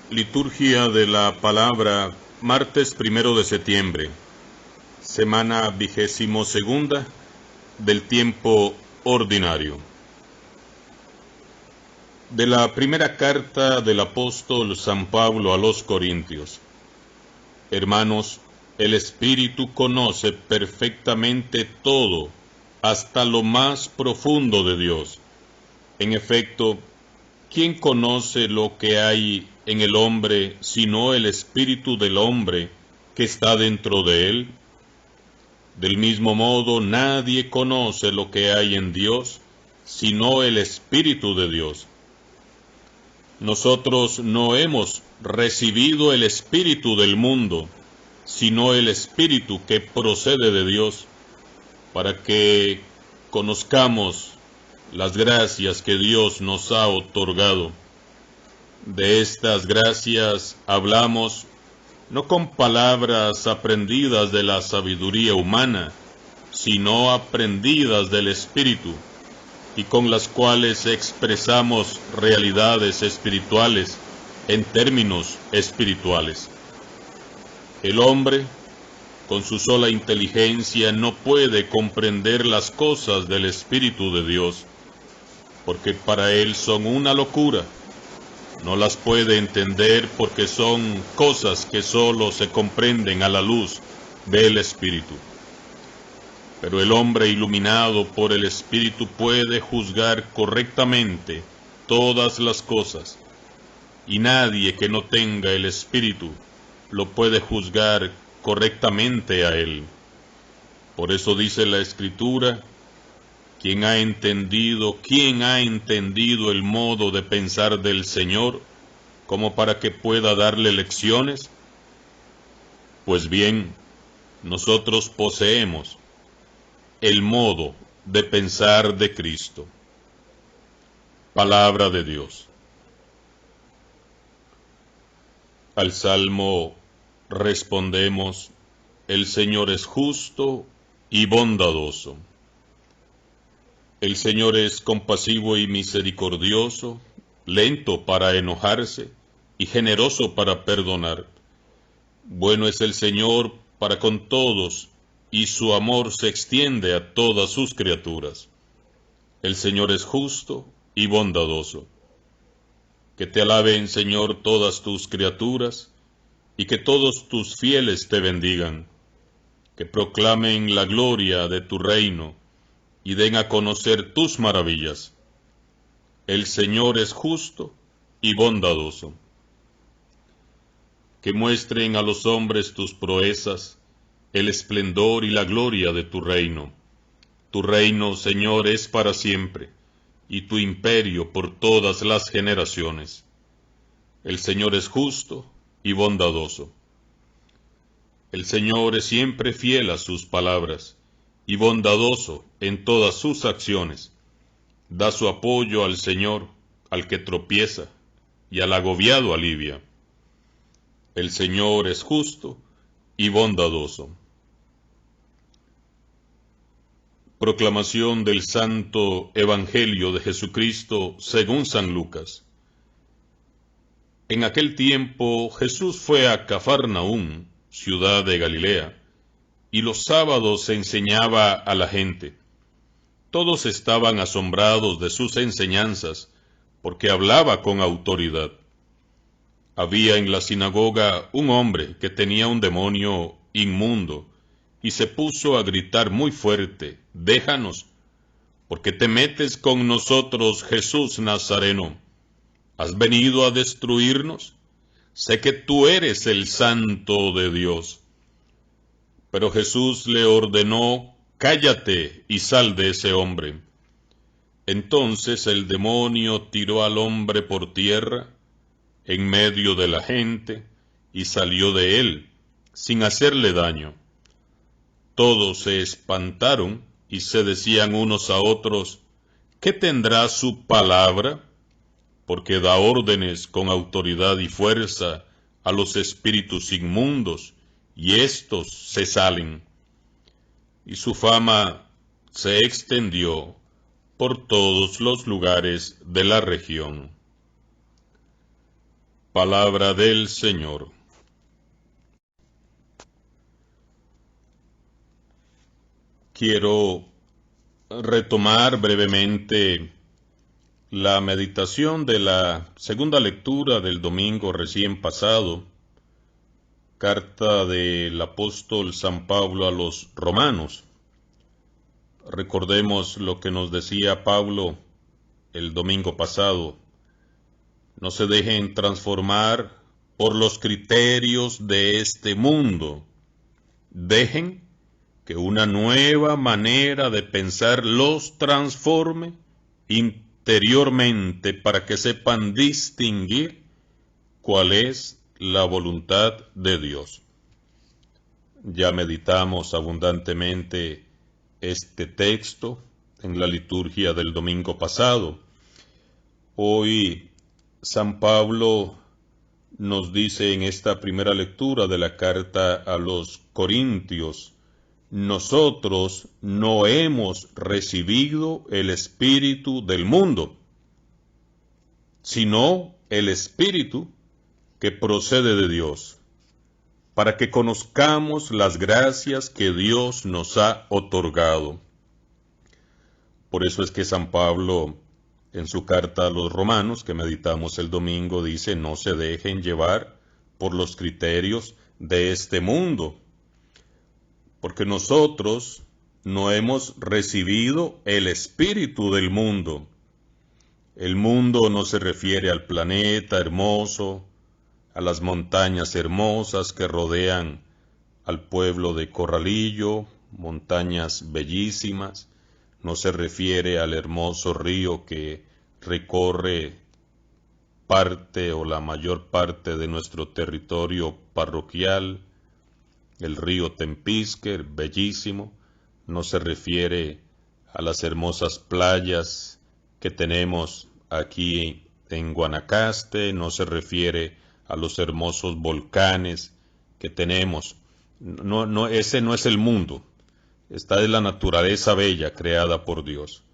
Liturgia de la Palabra, martes 1 de septiembre, semana 22ª del tiempo ordinario. De la primera carta del apóstol San Pablo a los Corintios. Hermanos, el Espíritu conoce perfectamente todo, hasta lo más profundo de Dios. En efecto, ¿quién conoce lo que hay en el hombre sino el espíritu del hombre que está dentro de él? Del mismo modo, nadie conoce lo que hay en Dios sino el Espíritu de Dios. Nosotros no hemos recibido el espíritu del mundo, sino el Espíritu que procede de Dios, para que conozcamos las gracias que Dios nos ha otorgado. De estas gracias hablamos no con palabras aprendidas de la sabiduría humana, sino aprendidas del Espíritu, y con las cuales expresamos realidades espirituales en términos espirituales. El hombre, con su sola inteligencia, no puede comprender las cosas del Espíritu de Dios, porque para él son una locura. No las puede entender porque son cosas que solo se comprenden a la luz del Espíritu. Pero el hombre iluminado por el Espíritu puede juzgar correctamente todas las cosas, y nadie que no tenga el Espíritu lo puede juzgar correctamente a él. Por eso dice la Escritura: ¿Quién ha entendido el modo de pensar del Señor, como para que pueda darle lecciones? Pues bien, nosotros poseemos el modo de pensar de Cristo. Palabra de Dios. Al Salmo respondemos: el Señor es justo y bondadoso. El Señor es compasivo y misericordioso, lento para enojarse y generoso para perdonar. Bueno es el Señor para con todos, y su amor se extiende a todas sus criaturas. El Señor es justo y bondadoso. Que te alaben, Señor, todas tus criaturas, y que todos tus fieles te bendigan. Que proclamen la gloria de tu reino, y den a conocer tus maravillas. El Señor es justo y bondadoso. Que muestren a los hombres tus proezas, el esplendor y la gloria de tu reino. Tu reino, Señor, es para siempre, y tu imperio por todas las generaciones. El Señor es justo y bondadoso. El Señor es siempre fiel a sus palabras, y bondadoso en todas sus acciones. Da su apoyo al Señor, al que tropieza, y al agobiado alivia. El Señor es justo y bondadoso. Proclamación del Santo Evangelio de Jesucristo según San Lucas. En aquel tiempo Jesús fue a Cafarnaúm, ciudad de Galilea, y los sábados enseñaba a la gente. Todos estaban asombrados de sus enseñanzas, porque hablaba con autoridad. Había en la sinagoga un hombre que tenía un demonio inmundo, y se puso a gritar muy fuerte: «Déjanos, ¿por qué te metes con nosotros, Jesús Nazareno? ¿Has venido a destruirnos? Sé que tú eres el Santo de Dios». Pero Jesús le ordenó: «Cállate y sal de ese hombre». Entonces el demonio tiró al hombre por tierra, en medio de la gente, y salió de él, sin hacerle daño. Todos se espantaron y se decían unos a otros: «¿Qué tendrá su palabra? Porque da órdenes con autoridad y fuerza a los espíritus inmundos, y éstos se salen». Y su fama se extendió por todos los lugares de la región. Palabra del Señor. Quiero retomar brevemente la meditación de la segunda lectura del domingo recién pasado, carta del apóstol San Pablo a los romanos. Recordemos lo que nos decía Pablo el domingo pasado. No se dejen transformar por los criterios de este mundo. Dejen que una nueva manera de pensar los transforme interiormente para que sepan distinguir cuál es la voluntad de Dios. Ya meditamos abundantemente este texto en la liturgia del domingo pasado. Hoy San Pablo nos dice en esta primera lectura de la carta a los Corintios: nosotros no hemos recibido el espíritu del mundo, sino el espíritu que procede de Dios, para que conozcamos las gracias que Dios nos ha otorgado. Por eso es que San Pablo, en su carta a los romanos, que meditamos el domingo, dice: no se dejen llevar por los criterios de este mundo, porque nosotros no hemos recibido el espíritu del mundo. El mundo no se refiere al planeta hermoso, a las montañas hermosas que rodean al pueblo de Corralillo, montañas bellísimas. No se refiere al hermoso río que recorre parte o la mayor parte de nuestro territorio parroquial, el río Tempisque, bellísimo. No se refiere a las hermosas playas que tenemos aquí en Guanacaste, no se refiere a los hermosos volcanes que tenemos. Ese no es el mundo. Esta es la naturaleza bella creada por Dios.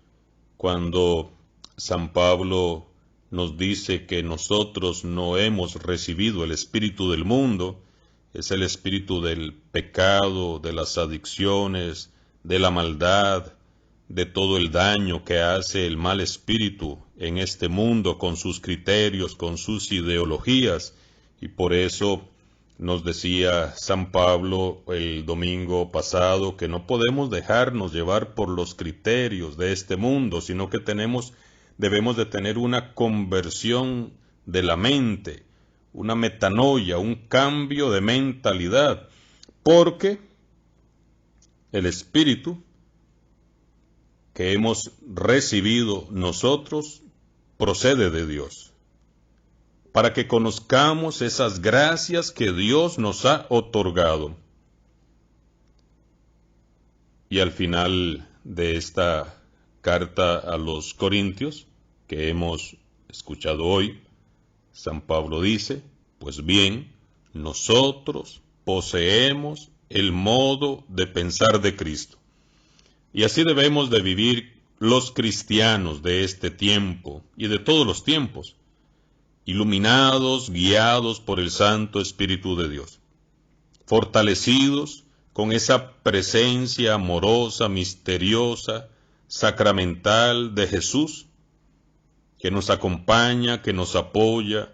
Cuando San Pablo nos dice que nosotros no hemos recibido el espíritu del mundo, es el espíritu del pecado, de las adicciones, de la maldad, de todo el daño que hace el mal espíritu en este mundo con sus criterios, con sus ideologías. Y por eso nos decía San Pablo el domingo pasado que no podemos dejarnos llevar por los criterios de este mundo, sino que debemos de tener una conversión de la mente, una metanoia, un cambio de mentalidad, porque el espíritu que hemos recibido nosotros procede de Dios, para que conozcamos esas gracias que Dios nos ha otorgado. Y al final de esta carta a los Corintios, que hemos escuchado hoy, San Pablo dice: pues bien, nosotros poseemos el modo de pensar de Cristo. Y así debemos de vivir los cristianos de este tiempo y de todos los tiempos, iluminados, guiados por el Santo Espíritu de Dios, fortalecidos con esa presencia amorosa, misteriosa, sacramental de Jesús, que nos acompaña, que nos apoya,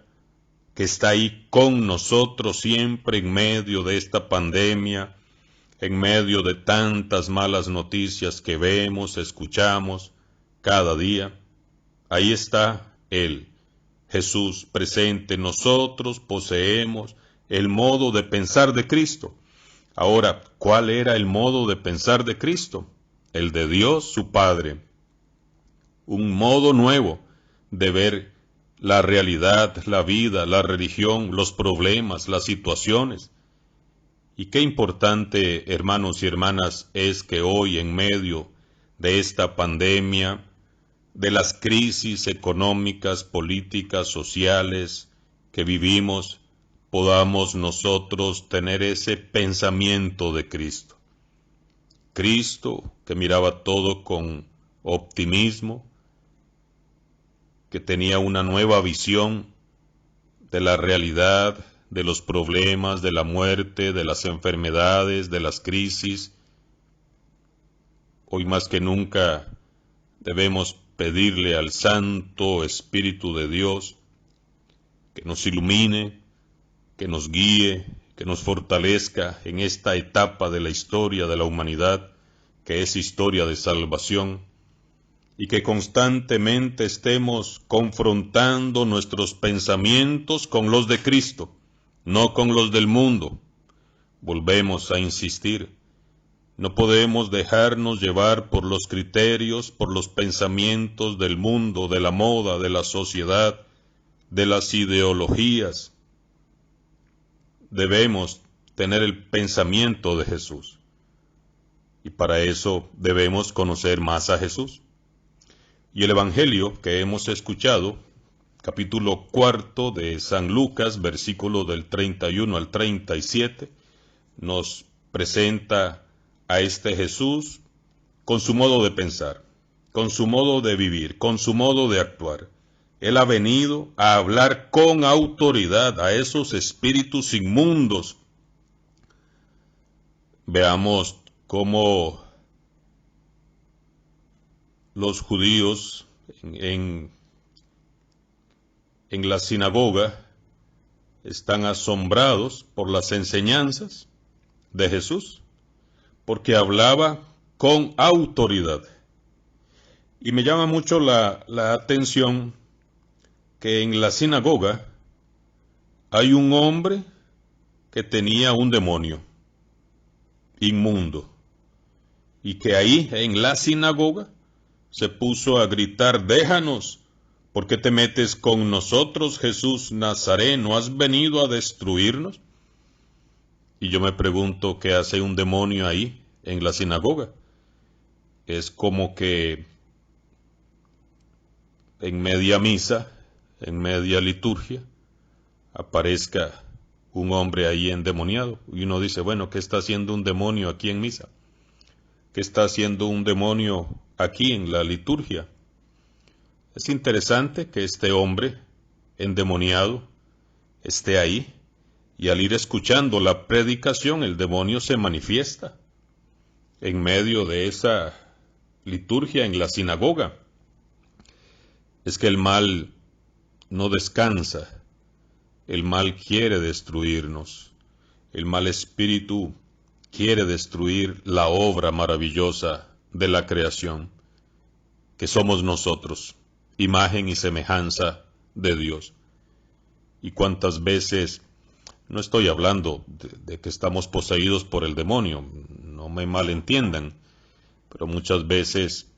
que está ahí con nosotros siempre en medio de esta pandemia, en medio de tantas malas noticias que vemos, escuchamos cada día. Ahí está Él, Jesús presente. Nosotros poseemos el modo de pensar de Cristo. Ahora, ¿cuál era el modo de pensar de Cristo? El de Dios, su Padre. Un modo nuevo de ver la realidad, la vida, la religión, los problemas, las situaciones. Y qué importante, hermanos y hermanas, es que hoy, en medio de esta pandemia, de las crisis económicas, políticas, sociales que vivimos, podamos nosotros tener ese pensamiento de Cristo. Cristo, que miraba todo con optimismo, que tenía una nueva visión de la realidad, de los problemas, de la muerte, de las enfermedades, de las crisis. Hoy más que nunca debemos pedirle al Santo Espíritu de Dios que nos ilumine, que nos guíe, que nos fortalezca en esta etapa de la historia de la humanidad, que es historia de salvación, y que constantemente estemos confrontando nuestros pensamientos con los de Cristo, no con los del mundo. Volvemos a insistir, no podemos dejarnos llevar por los criterios, por los pensamientos del mundo, de la moda, de la sociedad, de las ideologías. Debemos tener el pensamiento de Jesús. Y para eso debemos conocer más a Jesús. Y el Evangelio que hemos escuchado, capítulo 4 de San Lucas, versículo del 31 al 37, nos presenta a este Jesús con su modo de pensar, con su modo de vivir, con su modo de actuar. Él ha venido a hablar con autoridad a esos espíritus inmundos. Veamos cómo los judíos en la sinagoga están asombrados por las enseñanzas de Jesús, porque hablaba con autoridad. Y me llama mucho la atención que en la sinagoga hay un hombre que tenía un demonio inmundo, y que ahí en la sinagoga se puso a gritar: déjanos, ¿por qué te metes con nosotros, Jesús Nazareno? ¿Has venido a destruirnos? Y yo me pregunto, ¿qué hace un demonio ahí en la sinagoga? Es como que en media misa, en media liturgia, aparezca un hombre ahí endemoniado. Y uno dice, bueno, ¿qué está haciendo un demonio aquí en misa? ¿Qué está haciendo un demonio aquí en la liturgia? Es interesante que este hombre endemoniado esté ahí, y al ir escuchando la predicación, el demonio se manifiesta en medio de esa liturgia en la sinagoga. Es que el mal no descansa, el mal quiere destruirnos, el mal espíritu quiere destruir la obra maravillosa de la creación, que somos nosotros, imagen y semejanza de Dios. Y cuántas veces, no estoy hablando de que estamos poseídos por el demonio, no me malentiendan, pero muchas veces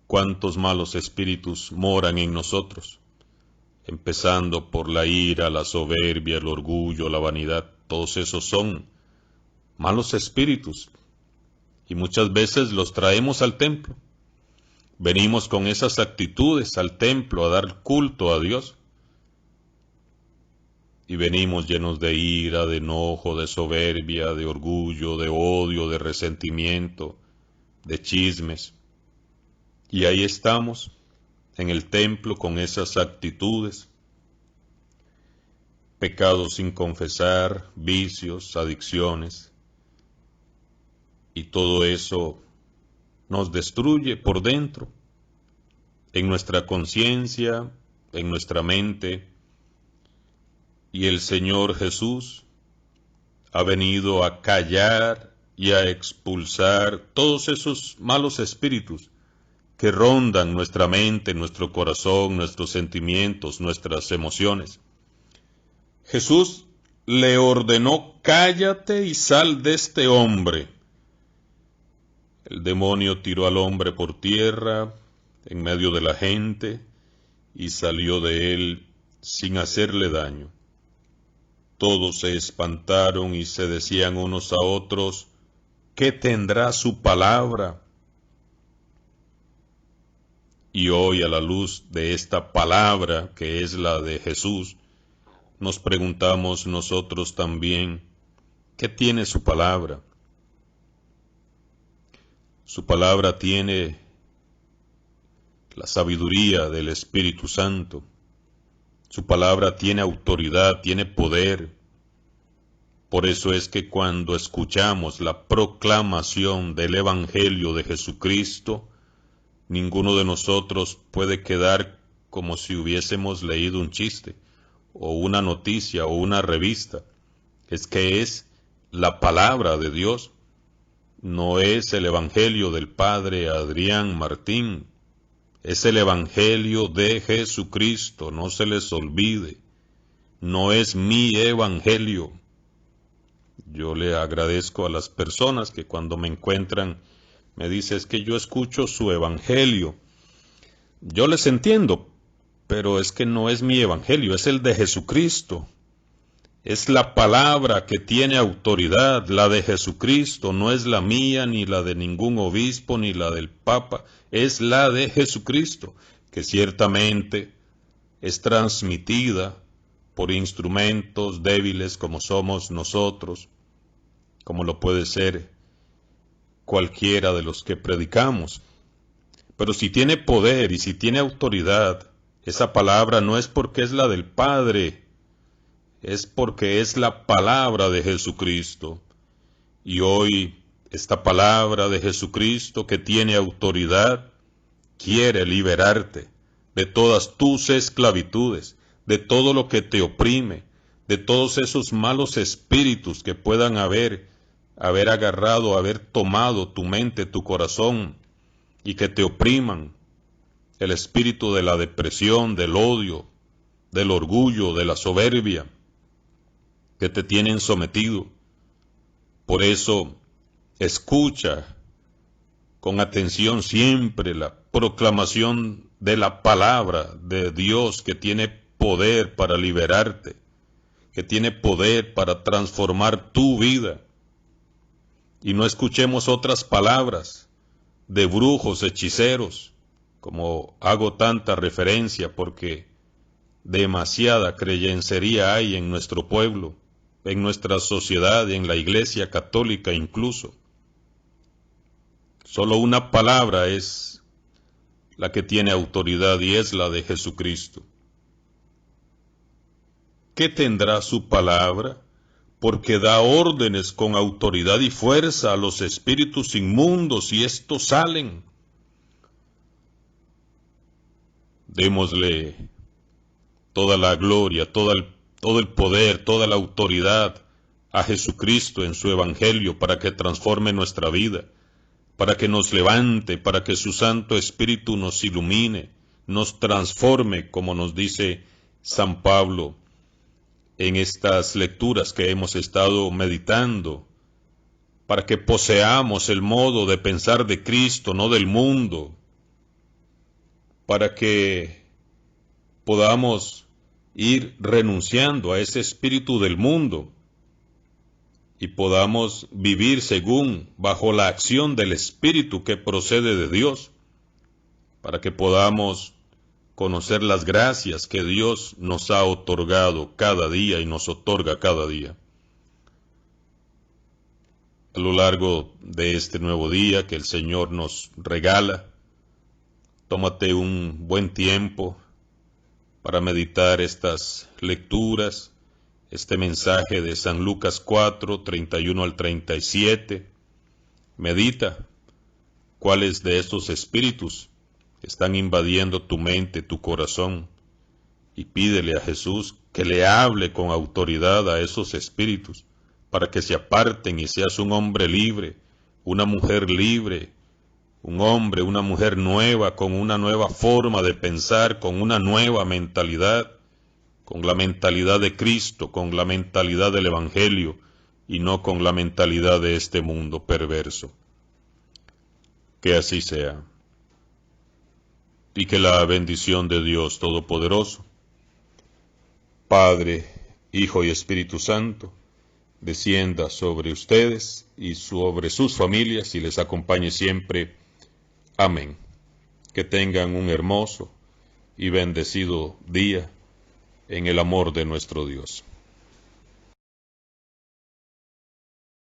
cuántos malos espíritus moran en nosotros, empezando por la ira, la soberbia, el orgullo, la vanidad. Todos esos son malos espíritus, y muchas veces los traemos al templo. Venimos con esas actitudes al templo a dar culto a Dios, y venimos llenos de ira, de enojo, de soberbia, de orgullo, de odio, de resentimiento, de chismes. Y ahí estamos, en el templo, con esas actitudes, pecados sin confesar, vicios, adicciones, y todo eso nos destruye por dentro, en nuestra conciencia, en nuestra mente. Y el Señor Jesús ha venido a callar y a expulsar todos esos malos espíritus que rondan nuestra mente, nuestro corazón, nuestros sentimientos, nuestras emociones. Jesús le ordenó: cállate y sal de este hombre. El demonio tiró al hombre por tierra, en medio de la gente, y salió de él sin hacerle daño. Todos se espantaron y se decían unos a otros: ¿qué tendrá su palabra? Y hoy, a la luz de esta palabra, que es la de Jesús, nos preguntamos nosotros también, ¿qué tiene su palabra? Su palabra tiene la sabiduría del Espíritu Santo, Su palabra tiene autoridad, tiene poder. Por eso es que cuando escuchamos la proclamación del Evangelio de Jesucristo, ninguno de nosotros puede quedar como si hubiésemos leído un chiste, o una noticia, o una revista. Es que es la palabra de Dios, no es el Evangelio del Padre Adrián Martín, es el Evangelio de Jesucristo, no se les olvide, no es mi Evangelio. Yo le agradezco a las personas que cuando me encuentran me dicen, es que yo escucho su Evangelio. Yo les entiendo, pero es que no es mi Evangelio, es el de Jesucristo. Es la palabra que tiene autoridad, la de Jesucristo, no es la mía, ni la de ningún obispo, ni la del Papa, es la de Jesucristo, que ciertamente es transmitida por instrumentos débiles como somos nosotros, como lo puede ser cualquiera de los que predicamos. Pero si tiene poder y si tiene autoridad, esa palabra no es porque es la del Padre, es porque es la palabra de Jesucristo. Y hoy esta palabra de Jesucristo que tiene autoridad quiere liberarte de todas tus esclavitudes, de todo lo que te oprime, de todos esos malos espíritus que puedan haber agarrado, haber tomado tu mente, tu corazón, y que te opriman. El espíritu de la depresión, del odio, del orgullo, de la soberbia, que te tienen sometido. Por eso, escucha con atención siempre la proclamación de la palabra de Dios, que tiene poder para liberarte, que tiene poder para transformar tu vida. Y no escuchemos otras palabras de brujos, hechiceros, como hago tanta referencia, porque demasiada creyencería hay en nuestro pueblo, en nuestra sociedad y en la Iglesia Católica incluso. Solo una palabra es la que tiene autoridad y es la de Jesucristo. ¿Qué tendrá su palabra? Porque da órdenes con autoridad y fuerza a los espíritus inmundos y estos salen. Démosle toda la gloria, todo el poder, toda la autoridad a Jesucristo en su Evangelio para que transforme nuestra vida, para que nos levante, para que su Santo Espíritu nos ilumine, nos transforme, como nos dice San Pablo en estas lecturas que hemos estado meditando, para que poseamos el modo de pensar de Cristo, no del mundo, para que podamos ir renunciando a ese espíritu del mundo y podamos vivir bajo la acción del Espíritu que procede de Dios, para que podamos conocer las gracias que Dios nos ha otorgado cada día y nos otorga cada día. A lo largo de este nuevo día que el Señor nos regala, tómate un buen tiempo para meditar estas lecturas, este mensaje de San Lucas 4, 31 al 37. Medita cuáles de estos espíritus están invadiendo tu mente, tu corazón, y pídele a Jesús que le hable con autoridad a esos espíritus, para que se aparten y seas un hombre libre, una mujer libre, un hombre, una mujer nueva, con una nueva forma de pensar, con una nueva mentalidad, con la mentalidad de Cristo, con la mentalidad del Evangelio, y no con la mentalidad de este mundo perverso. Que así sea. Y que la bendición de Dios Todopoderoso, Padre, Hijo y Espíritu Santo, descienda sobre ustedes y sobre sus familias y les acompañe siempre. Amén. Que tengan un hermoso y bendecido día en el amor de nuestro Dios.